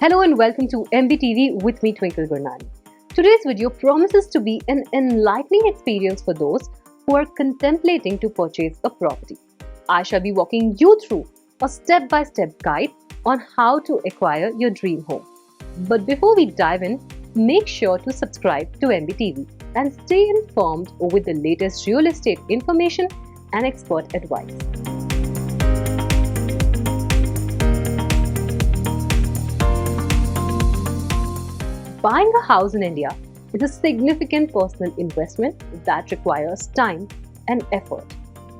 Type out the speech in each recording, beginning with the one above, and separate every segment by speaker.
Speaker 1: Hello and welcome to MBTV with me, Twinkle Gurnani. Today's video promises to be an enlightening experience for those who are contemplating to purchase a property. I shall be walking you through a step-by-step guide on how to acquire your dream home. But before we dive in, make sure to subscribe to MBTV and stay informed with the latest real estate information and expert advice. Buying a house in India is a significant personal investment that requires time and effort.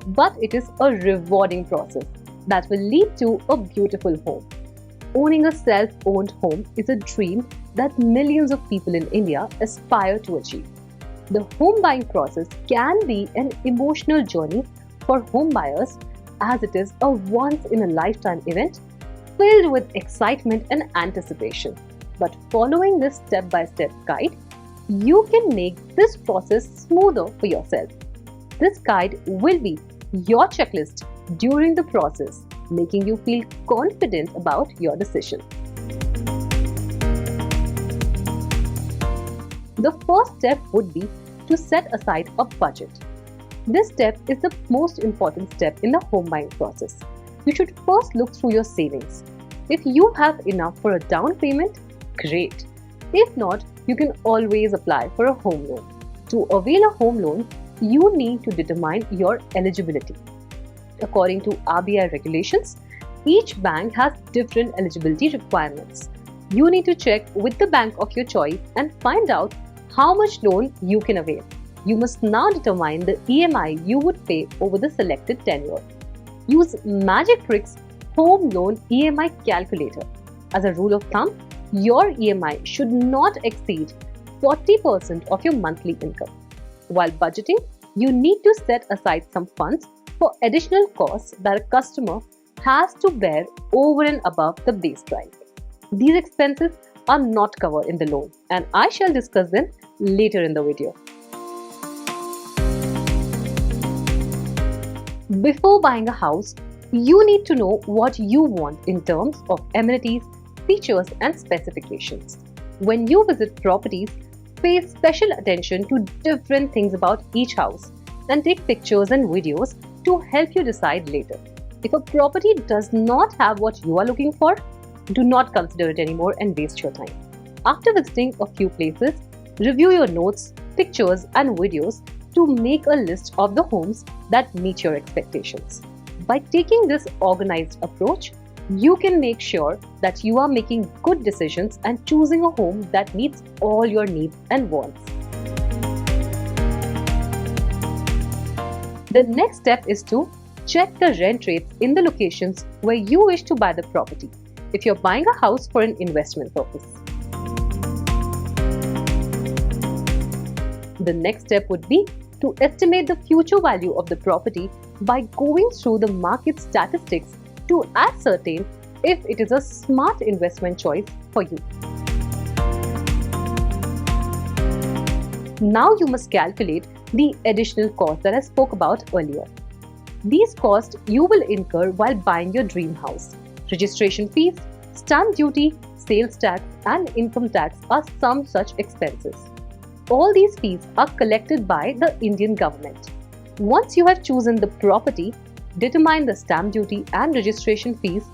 Speaker 1: But it is a rewarding process that will lead to a beautiful home. Owning a self-owned home is a dream that millions of people in India aspire to achieve. The home buying process can be an emotional journey for home buyers, as it is a once-in-a-lifetime event filled with excitement and anticipation. But following this step-by-step guide, you can make this process smoother for yourself. This guide will be your checklist during the process, making you feel confident about your decision. The first step would be to set aside a budget. This step is the most important step in the home buying process. You should first look through your savings. If you have enough for a down payment, great. If not, you can always apply for a home loan. To avail a home loan, you need to determine your eligibility. According to RBI regulations, each bank has different eligibility requirements. You need to check with the bank of your choice and find out how much loan you can avail. You must now determine the EMI you would pay over the selected tenure. Use Magicbricks Home Loan EMI Calculator. As a rule of thumb, your EMI should not exceed 40% of your monthly income. While budgeting, you need to set aside some funds for additional costs that a customer has to bear over and above the base price. These expenses are not covered in the loan, and I shall discuss them later in the video. Before buying a house, you need to know what you want in terms of amenities, features and specifications. When you visit properties, pay special attention to different things about each house and take pictures and videos to help you decide later. If a property does not have what you are looking for, do not consider it anymore and waste your time. After visiting a few places, review your notes, pictures and videos to make a list of the homes that meet your expectations. By taking this organized approach, you can make sure that you are making good decisions and choosing a home that meets all your needs and wants. The next step is to check the rent rates in the locations where you wish to buy the property if you're buying a house for an investment purpose. The next step would be to estimate the future value of the property by going through the market statistics to ascertain if it is a smart investment choice for you. Now you must calculate the additional costs that I spoke about earlier. These costs you will incur while buying your dream house. Registration fees, stamp duty, sales tax and income tax are some such expenses. All these fees are collected by the Indian government. Once you have chosen the property, determine the stamp duty and registration fees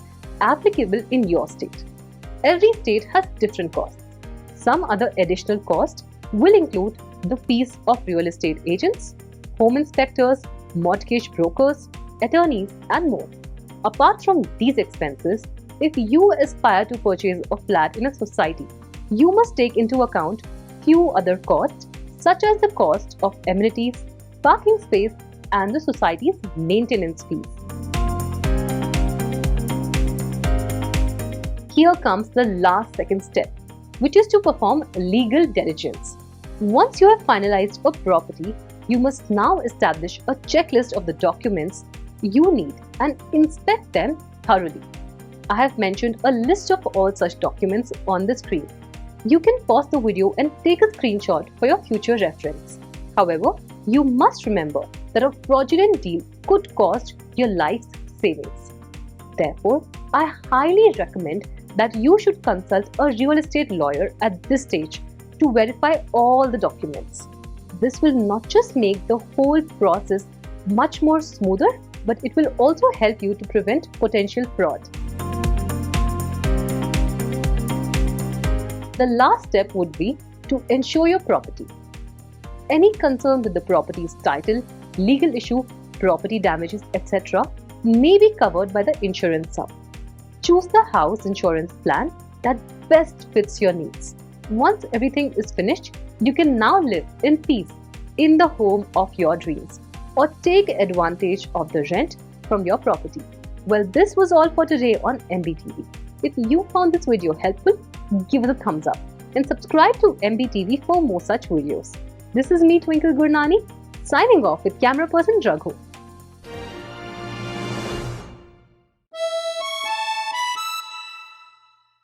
Speaker 1: applicable in your state. Every state has different costs. Some other additional costs will include the fees of real estate agents, home inspectors, mortgage brokers, attorneys, and more. Apart from these expenses, if you aspire to purchase a flat in a society, you must take into account few other costs such as the cost of amenities, parking space, and the society's maintenance fees. Here comes the second step, which is to perform legal diligence. Once you have finalized a property, you must now establish a checklist of the documents you need and inspect them thoroughly. I have mentioned a list of all such documents on the screen. You can pause the video and take a screenshot for your future reference. However, you must remember that a fraudulent deal could cost your life's savings. Therefore, I highly recommend that you should consult a real estate lawyer at this stage to verify all the documents. This will not just make the whole process much more smoother, but it will also help you to prevent potential fraud. The last step would be to insure your property. Any concern with the property's title, legal issue, property damages, etc. may be covered by the insurance sum. Choose the house insurance plan that best fits your needs. Once everything is finished, you can now live in peace in the home of your dreams or take advantage of the rent from your property. Well, this was all for today on MBTV. If you found this video helpful, give it a thumbs up and subscribe to MBTV for more such videos. This is me, Twinkle Gurnani, signing off with camera person Raghu.